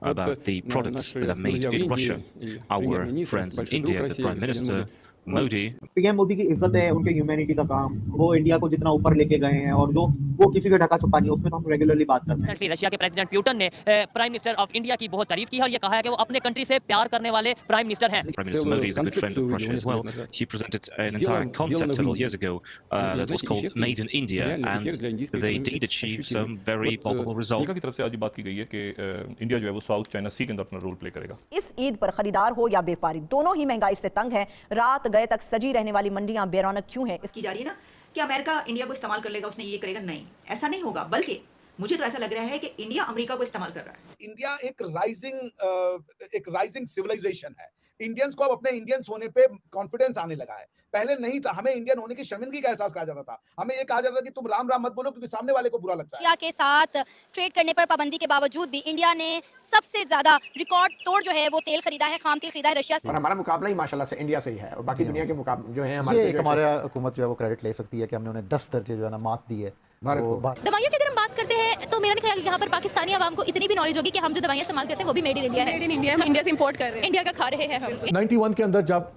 about the products that are made in Russia. Our friends in India, the Prime Minister Modi, PM Modi की इज्जत है, उनके humanity का काम, वो इंडिया को जितना ऊपर लेके गए हैं और जो वो किसी का ढका छुपा नहीं है, उसमें तो हम रेगुलरली बात करते हैं। रशिया के प्रेसिडेंट पुतिन ने प्राइम मिनिस्टर ऑफ इंडिया की बहुत तारीफ की है और ये कहा है कि वो अपने कंट्री से प्यार करने वाले प्राइम मिनिस्टर हैं। Prime Minister Modi is a good friend of Russia as well. He presented an entire concept several years ago that was called Made in India, and they did achieve some very palpable results. America की तरफ से आज बात की गई है कि India जो है वो साउथ चाइना सी के अंदर अपना रोल प्ले करेगा। इस ईद पर खरीदार हो या व्यापारी, दोनों ही महंगाई से तंग हैं। रात गए तक सजी रहने वाली मंडियां बेरौनक क्यों हैं? इसकी जा रही है ना कि अमेरिका इंडिया को इस्तेमाल कर लेगा, उसने ये करेगा, नहीं ऐसा नहीं होगा, बल्कि मुझे तो ऐसा लग रहा है कि इंडिया अमेरिका को इस्तेमाल कर रहा है। इंडिया एक राइजिंग सिविलाइजेशन है। इंडियंस को अब अपने इंडियंस होने पे कॉन्फिडेंस आने लगा है, पहले नहीं था। हमें इंडियन होने की शर्मिंदगी का एहसास कहा जाता था, हमें ये कहा जाता था कि तुम राम राम मत बोलो क्योंकि सामने वाले को बुरा लगता है। रशिया के साथ ट्रेड करने पर पाबंदी के बावजूद भी इंडिया ने सबसे ज्यादा रिकॉर्ड तोड़ जो है वो तेल खरीदा है, खाम तेल खरीदा है रशिया से। और हमारा मुकाबला ही माशाल्लाह से इंडिया से ही है और बाकी दुनिया के मुकाबले जो है हमारे हुकूमत जो है वो क्रेडिट ले सकती है कि हमने उन्हें 10 दर्जे जो है ना मात दी है। दवाइयों की अगर हम बात करते हैं तो मेरा नहीं ख्याल यहाँ पर पाकिस्तानी आवाम को इतनी भी नॉलेज होगी कि हम जो दवाइयाँ इस्तेमाल करते हैं वो भी मेड इन इंडिया है। मेड इन इंडिया, इंडिया से इंपोर्ट कर रहे हैं, इंडिया का खा रहे हैं हम। 91 के अंदर जब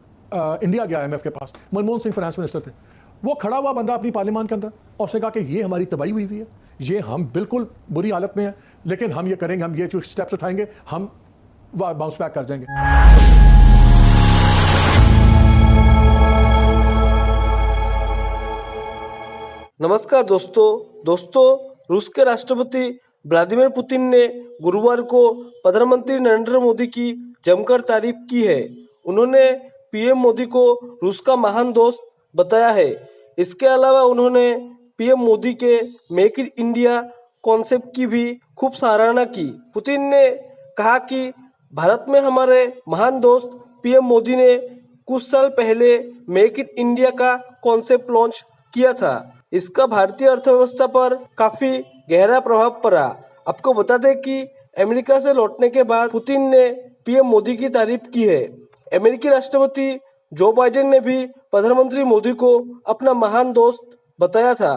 इंडिया गया IMF के पास, मनमोहन सिंह फाइनेंस मिनिस्टर थे, वो खड़ा हुआ बंदा अपनी पार्लियामान के अंदर और उसने कहा कि ये हमारी तबाही हुई है, ये हम बिल्कुल बुरी हालत में हैं, लेकिन हम ये करेंगे, हम ये जो स्टेप्स उठाएंगे, हम बाउंस बैक कर जाएंगे। नमस्कार दोस्तों, रूस के राष्ट्रपति व्लादिमीर पुतिन ने गुरुवार को प्रधानमंत्री नरेंद्र मोदी की जमकर तारीफ की है। उन्होंने पीएम मोदी को रूस का महान दोस्त बताया है। इसके अलावा उन्होंने पीएम मोदी के मेक इन इंडिया कॉन्सेप्ट की भी खूब सराहना की। पुतिन ने कहा कि भारत में हमारे महान दोस्त पीएम मोदी ने कुछ साल पहले मेक इन इंडिया का कॉन्सेप्ट लॉन्च किया था। इसका भारतीय अर्थव्यवस्था पर काफी गहरा प्रभाव पड़ा। आपको बता दें कि अमेरिका से लौटने के बाद पुतिन ने पीएम मोदी की तारीफ की है। अमेरिकी राष्ट्रपति जो बाइडेन ने भी प्रधानमंत्री मोदी को अपना महान दोस्त बताया था।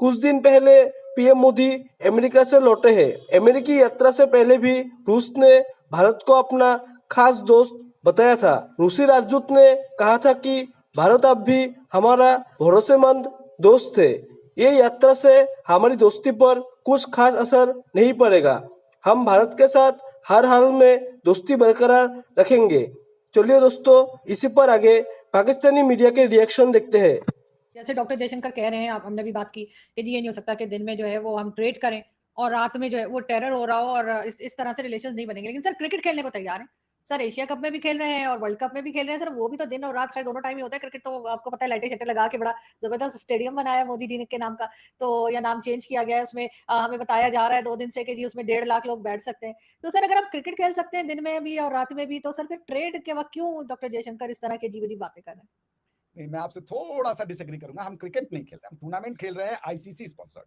कुछ दिन पहले पीएम मोदी अमेरिका से लौटे हैं। अमेरिकी यात्रा से पहले भी रूस ने भारत को अपना खास दोस्त बताया था। रूसी राजदूत ने कहा था कि भारत अब भी हमारा भरोसेमंद दोस्त है। ये यात्रा से हमारी दोस्ती पर कुछ खास असर नहीं पड़ेगा। हम भारत के साथ हर हाल में दोस्ती बरकरार रखेंगे। चलिए दोस्तों, इसी पर आगे पाकिस्तानी मीडिया के रिएक्शन देखते हैं। जैसे डॉक्टर जयशंकर कह रहे हैं, आप हमने भी बात की कि जी ये नहीं हो सकता कि दिन में जो है वो हम ट्रेड करें और रात में जो है वो टेरर हो रहा हो और इस तरह से रिलेशन नहीं बनेंगे। लेकिन सर क्रिकेट खेलने को तैयार है सर, एशिया कप में भी खेल रहे हैं और वर्ल्ड कप में भी खेल रहे हैं सर। वो भी तो दिन और रात, खैर दोनों टाइम ही होता है क्रिकेट। तो आपको पता है लाइटें शेटें लगा के बड़ा जबरदस्त स्टेडियम बनाया है मोदी जी के नाम का, तो या नाम चेंज किया गया है उसमें। हमें बताया जा रहा है 2 दिन से कि जी उसमें 1.5 लाख लोग बैठ सकते हैं। तो सर अगर आप क्रिकेट खेल सकते हैं दिन में भी और रात में भी, तो सर फिर ट्रेड के वक्त क्यों डॉक्टर जयशंकर इस तरह की अजीब अजीब बातें कर रहे हैं? नहीं, मैं आपसे थोड़ा सा डिसएग्री करूंगा। हम क्रिकेट नहीं खेल रहे, हम टूर्नामेंट खेल रहे हैं ICC स्पॉन्सर्ड।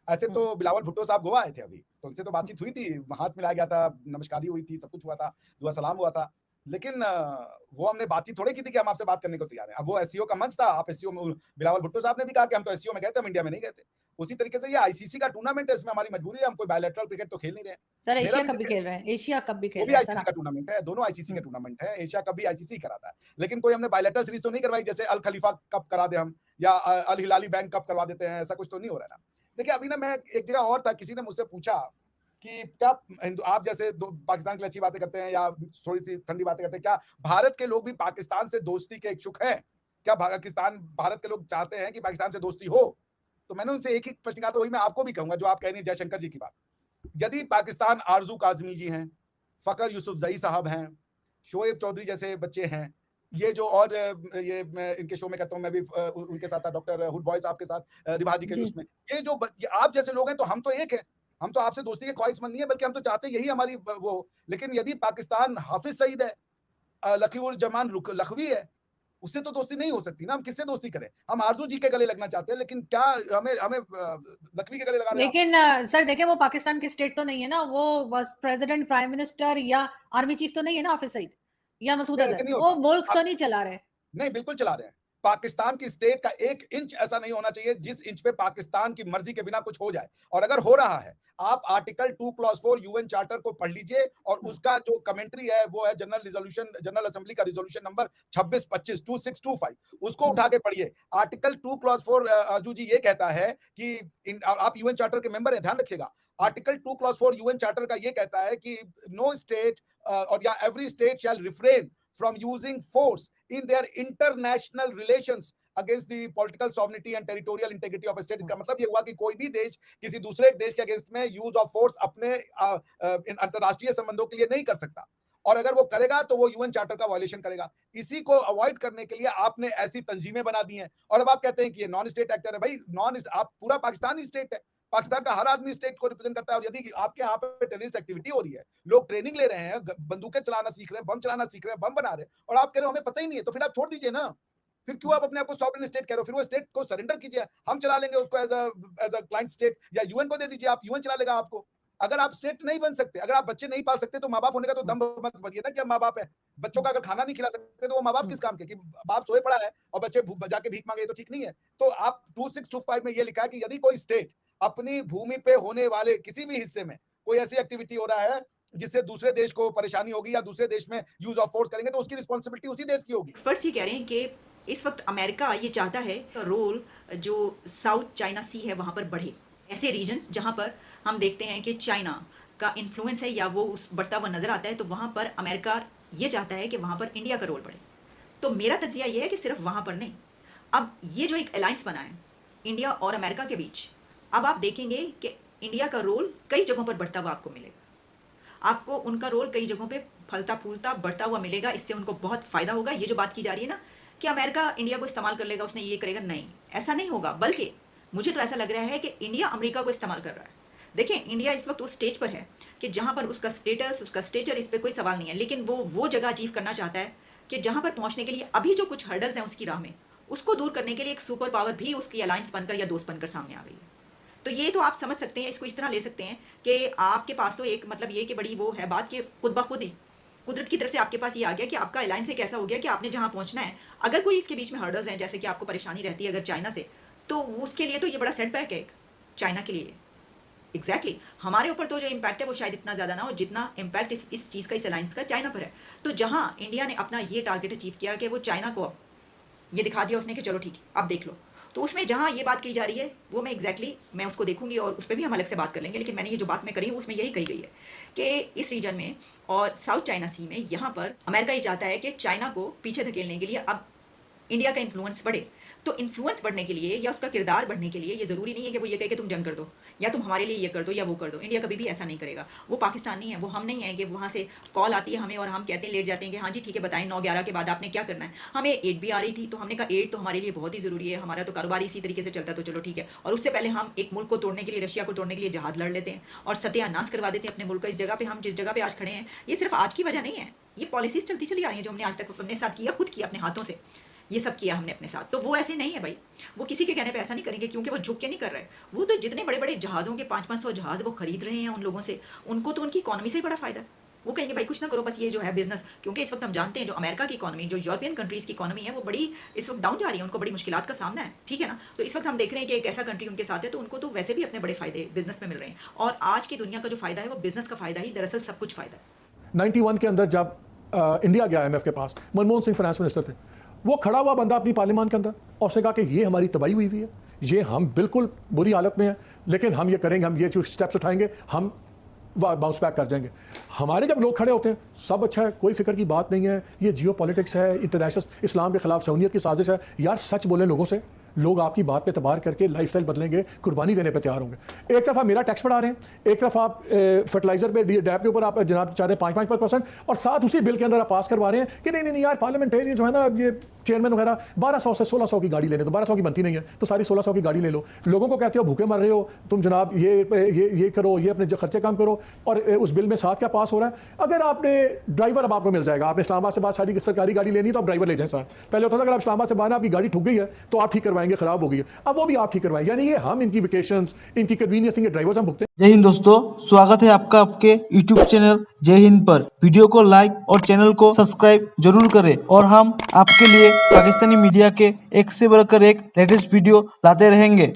ऐसे तो बिलावल भुट्टो साहब गोवा आए थे अभी, तो उनसे तो बातचीत हुई थी, हाथ मिलाया गया था, नमस्कारी हुई थी, सब कुछ हुआ था, दुआ सलाम हुआ था। लेकिन वो हमने बातचीत थोड़े की थी कि हम आपसे बात करने को तैयार हैं। अब वो एससीओ का मंच था, आप एससीओ में, बिलावल भुट्टो साहब ने भी कहा कि हम तो एससीओ में गए थे, हम इंडिया में नहीं गए थे। उसी तरीके से ये ICC का टूर्नामेंट है, इसमें हमारी मजबूरी है, हम कोई बायलैटरल क्रिकेट तो खेल नहीं रहे। सर एशिया कप भी खेल रहे हैं, एशिया कप भी खेल रहे हैं, ICC का टूर्नामेंट है, दोनों ICC का टूर्नामेंट है। एशिया कप भी ICC कराता है, लेकिन कोई हमने बायलैटरल सीरीज तो नहीं करवाई जैसे अल खलीफा कप करा दे हम, या अल हिलाली बैंक कप करवा देते हैं, ऐसा कुछ तो नहीं हो रहा है ना। देखिए अभी ना मैं एक जगह और था, किसी ने मुझसे पूछा कि क्या आप जैसे पाकिस्तान के लिए अच्छी बातें करते हैं या थोड़ी सी ठंडी बातें करते हैं, क्या भारत के लोग भी पाकिस्तान से दोस्ती के इच्छुक हैं? क्या पाकिस्तान, भारत के लोग चाहते हैं कि पाकिस्तान से दोस्ती हो? तो मैंने उनसे एक ही प्रश्न कहा, तो वही मैं आपको भी कहूंगा जो आप कह रही हैं जयशंकर जी की बात। यदि पाकिस्तान आरजू काजमी जी हैं, फकर यूसुफजई साहब हैं, शोएब चौधरी जैसे बच्चे हैं, ये जो और ये मैं इनके शो में करता हूँ, मैं भी उनके साथ था, डॉक्टर हुड बॉय साहब के साथ रिवाजी के उसमें, ये जो आप जैसे लोग हैं, तो हम तो एक है, हम तो आपसे दोस्ती के ख्वाहिशमंद नहीं है, बल्कि हम तो चाहते यही हमारी वो। लेकिन यदि पाकिस्तान हाफिज सईद है, लखीउर जमान लखवी है, उससे तो दोस्ती नहीं हो सकती ना। हम किससे दोस्ती करें? हम आरजू जी के गले लगना चाहते हैं, लेकिन क्या हमें लखवी के गले लगा रहे हैं? लेकिन सर देखिए, वो पाकिस्तान की स्टेट तो नहीं है ना, वो बस प्रेसिडेंट, प्राइम मिनिस्टर या आर्मी चीफ तो नहीं है ना हाफिज सईद या मसूद अजहर, वो मुल्क तो नहीं चला रहे। नहीं, बिल्कुल चला रहे हैं। पाकिस्तान की स्टेट का 1 इंच ऐसा नहीं होना चाहिए जिस इंच पे पाकिस्तान की मर्जी के बिना कुछ हो जाए। और अगर हो रहा है, आप आर्टिकल 2 क्लॉज 4 यूएन चार्टर को पढ़ लीजिए और उसका जो कमेंट्री है वो है जनरल असेंबली का रिजोल्यूशन नंबर 2625 उसको उठा के पढ़िए। आर्टिकल 2 क्लॉज 4 अर्जू जी ये कहता है कि आप यूएन चार्टर के मेंबर हैं, ध्यान रखिएगा। आर्टिकल 2 क्लॉज 4 यूएन चार्टर का ये कहता है कि नो स्टेट और या every state shall refrain from using force in their international relations against the political sovereignty and territorial integrity of a state। इसका मतलब ये हुआ कि कोई भी देश किसी दूसरे देश के अगेंस्ट में यूज ऑफ फोर्स अपने अंतरराष्ट्रीय संबंधों के लिए नहीं कर सकता, और अगर वो करेगा तो वो यूएन चार्टर का वायलेशन करेगा। इसी को अवॉइड करने के लिए आपने ऐसी तंजीमें बना दी हैं। और अब आप कहते हैं कि ये नॉन स्टेट एक्टर है। भाई आप पूरा पाकिस्तान ही स्टेट है, पाकिस्तान का हर आदमी स्टेट को रिप्रेजेंट करता है। और यदि आपके यहाँ पे टेररिस्ट एक्टिविटी हो रही है, लोग ट्रेनिंग ले रहे हैं, बंदूकें चलाना सीख रहे हैं, बम चलाना सीख रहे हैं, बम बना रहे हैं, और आप कह रहे हो हमें पता ही नहीं है, तो फिर आप छोड़ दीजिए ना। फिर क्यों आप अपने आप को सॉवरेन स्टेट कह रहे हो? फिर वो स्टेट को सरेंडर कीजिए, हम चला लेंगे उसको एज अ क्लाइंट स्टेट, या यूएन को दे दीजिए, आप यूएन चला लेगा आपको। अगर आप स्टेट नहीं बन सकते, अगर आप बच्चे नहीं पाल सकते, तो माँ बाप होने का तो दम मत बनिए ना कि हम माँ बाप है। बच्चों का अगर खाना नहीं खिला सकते तो वो माँ बाप किस काम के? कि बाप सोए पड़ा है और बच्चे जाके भीख मांगे, तो ठीक नहीं है। तो आप 2625 में ये लिखा है कि यदि कोई स्टेट अपनी भूमि पे होने वाले किसी भी हिस्से में कोई ऐसी एक्टिविटी हो रहा है जिससे दूसरे देश को परेशानी होगी या दूसरे देश में यूज ऑफ फोर्स करेंगे, तो उसकी रिस्पॉन्सिबिलिटी उसी देश की होगी। एक्सपर्ट्स ये कह रहे हैं कि इस वक्त अमेरिका ये चाहता है रोल जो साउथ चाइना सी है वहाँ पर बढ़े। ऐसे रीजन्स जहाँ पर हम देखते हैं कि चाइना का इन्फ्लुएंस है या वो उस बढ़ता हुआ नजर आता है, तो वहाँ पर अमेरिका ये चाहता है कि वहाँ पर इंडिया का रोल बढ़े। तो मेरा तज्जिया ये है कि सिर्फ वहाँ पर नहीं, अब ये जो एक अलायंस बना है इंडिया और अमेरिका के बीच, अब आप देखेंगे कि इंडिया का रोल कई जगहों पर बढ़ता हुआ आपको मिलेगा। आपको उनका रोल कई जगहों पे फलता फूलता बढ़ता हुआ मिलेगा। इससे उनको बहुत फ़ायदा होगा। ये जो बात की जा रही है ना कि अमेरिका इंडिया को इस्तेमाल कर लेगा, उसने ये करेगा, नहीं, ऐसा नहीं होगा। बल्कि मुझे तो ऐसा लग रहा है कि इंडिया अमेरिका को इस्तेमाल कर रहा है। देखें, इंडिया इस वक्त उस स्टेज पर है कि जहाँ पर उसका स्टेटस, उसका स्टेचर, इस पर कोई सवाल नहीं है, लेकिन वो जगह अचीव करना चाहता है कि जहाँ पर पहुँचने के लिए अभी जो कुछ हर्डल्स हैं उसकी राह में, उसको दूर करने के लिए एक सुपर पावर भी उसकी अलायंस बनकर या दोस्त बनकर सामने आ गई है। तो ये तो आप समझ सकते हैं, इसको इस तरह ले सकते हैं कि आपके पास तो एक मतलब ये कि बड़ी वो है बात कि खुद ब खुद ही कुदरत की तरफ से आपके पास ये आ गया कि आपका अलायंस एक ऐसा हो गया कि आपने जहाँ पहुँचना है, अगर कोई इसके बीच में हर्डल्स हैं, जैसे कि आपको परेशानी रहती है अगर चाइना से, तो उसके लिए तो ये बड़ा सेटबैक है चाइना के लिए। एग्जैक्टली हमारे ऊपर तो जो इम्पैक्ट है वो शायद इतना ज़्यादा ना हो जितना इम्पैक्ट इस चीज़ का, इस अलायंस का चाइना पर है। तो जहाँ इंडिया ने अपना ये टारगेट अचीव किया कि वो चाइना को अब ये दिखा दिया उसने कि चलो ठीक है अब देख लो, तो उसमें जहाँ ये बात की जा रही है वो मैं मैं उसको देखूंगी और उस पर भी हम अलग से बात कर लेंगे। लेकिन मैंने ये जो बात मैं करी हूँ उसमें यही कही गई है कि इस रीजन में और साउथ चाइना सी में यहाँ पर अमेरिका ये चाहता है कि चाइना को पीछे धकेलने के लिए अब इंडिया का इन्फ्लुएंस बढ़े। तो इन्फ्लुएंस बढ़ने के लिए या उसका किरदार बढ़ने के लिए ये ज़रूरी नहीं है कि वो ये कहे कि तुम जंग कर दो या तुम हमारे लिए ये कर दो या वो कर दो। इंडिया कभी भी ऐसा नहीं करेगा। वो पाकिस्तान नहीं है, वो हम नहीं है कि वहाँ से कॉल आती है हमें और हम कहते हैं, लेट जाते हैं कि हाँ जी ठीक है बताएं 9-11 के बाद आपने क्या करना है। हमें एड भी आ रही थी तो हमने कहा एड तो हमारे लिए बहुत ही ज़रूरी है, हमारा तो कारोबार इसी तरीके से चलता है, तो चलो ठीक है। और उससे पहले हम एक मुल्क को तोड़ने के लिए, रशिया को तोड़ने के लिए जहाद लड़ लेते हैं और सत्यानाश करवा देते हैं अपने मुल्क का। इस जगह पर हम जिस जगह पर आज खड़े हैं ये सिर्फ आज की वजह नहीं है, ये पॉलिसीज चलती चली आ रही है जो हमने आज तक अपने साथ किया, खुद किया अपने हाथों से, ये सब किया हमने अपने साथ। तो वो ऐसे नहीं है भाई, वो किसी के कहने पे ऐसा नहीं करेंगे क्योंकि वो झुक के नहीं कर रहे। वो तो जितने बड़े बड़े जहाज़ों के 500-500 जहाज़ वो खरीद रहे हैं उन लोगों से, उनको तो उनकी इकॉनमी से ही बड़ा फायदा है। वो कहेंगे भाई कुछ ना करो, बस ये जो है बिजनेस, क्योंकि इस वक्त हम जानते हैं जो अमेरिका की इकॉनमी, जो यूरोपियन कंट्रीज़ की इकॉनमी है वो बड़ी इस वक्त डाउन जा रही है, उनको बड़ी मुश्किलात का सामना है, ठीक है ना। तो इस वक्त हम देख रहे हैं कि एक ऐसा कंट्री उनके साथ है तो उनको तो वैसे भी अपने बड़े फायदे बिजनेस में मिल रहे हैं। और आज की दुनिया का जो फायदा है वो बिजनेस का फायदा ही, दरअसल सब कुछ फायदा है। 91 के अंदर जब इंडिया गया IMF के पास, मनमोहन सिंह फाइनेंस मिनिस्टर थे, वो खड़ा हुआ बंदा अपनी पार्लियामान के अंदर और उसने कहा कि ये हमारी तबाही हुई है, ये हम बिल्कुल बुरी हालत में हैं, लेकिन हम ये करेंगे, हम ये जो स्टेप्स उठाएंगे, हम बाउंस बैक कर जाएंगे। हमारे जब लोग खड़े होते हैं सब अच्छा है, कोई फिक्र की बात नहीं है, ये जियो पॉलिटिक्स है, इंटरनेशनल इस्लाम के खिलाफ सहूनियत की साजिश है। यार सच बोले लोगों से, लोग आपकी बात पे एतबार करके लाइफस्टाइल बदलेंगे, कुर्बानी देने पे तैयार होंगे। एक तरफ आप मेरा टैक्स बढ़ा रहे हैं, एक तरफ आप फर्टिलाइजर पे डैप के ऊपर आप जनाब चाह रहे हैं 5% और साथ उसी बिल के अंदर आप पास करवा रहे हैं कि नहीं यार पार्लियामेंटेरियन जो है ना, ये चेयरमैन वगैरह 1200 से 1600 की गाड़ी लेने, तो 1200 की बनती नहीं है तो सारी 1600 की गाड़ी ले लो। लोगों को कहते हो भूखे मर रहे हो तुम जनाब, ये करो, ये अपने खर्चे काम करो, और उस बिल में साथ क्या पास हो रहा है। अगर आपने ड्राइवर अब आपको मिल जाएगा, आपने इस्लामाबाद से बाहर सारी सरकारी गाड़ी लेनी तो आप ड्राइवर ले जाए साथ। पहले होता था अगर आप इस्लामाबाद से बाहर आपकी गाड़ी ठुक गई है तो आप ठीक करवाएं करवाएंगे, खराब हो गई है, अब वो भी आप ठीक करवाएंगे। यानी ये हम इनकी वेकेशंस, इनकी कन्वीनियंस, इनके ड्राइवर्स हम भुगते हैं। जय हिंद दोस्तों, स्वागत है आपका आपके YouTube चैनल जय हिंद पर। वीडियो को लाइक और चैनल को सब्सक्राइब जरूर करें और हम आपके लिए पाकिस्तानी मीडिया के एक से बढ़कर एक लेटेस्ट वीडियो लाते रहेंगे।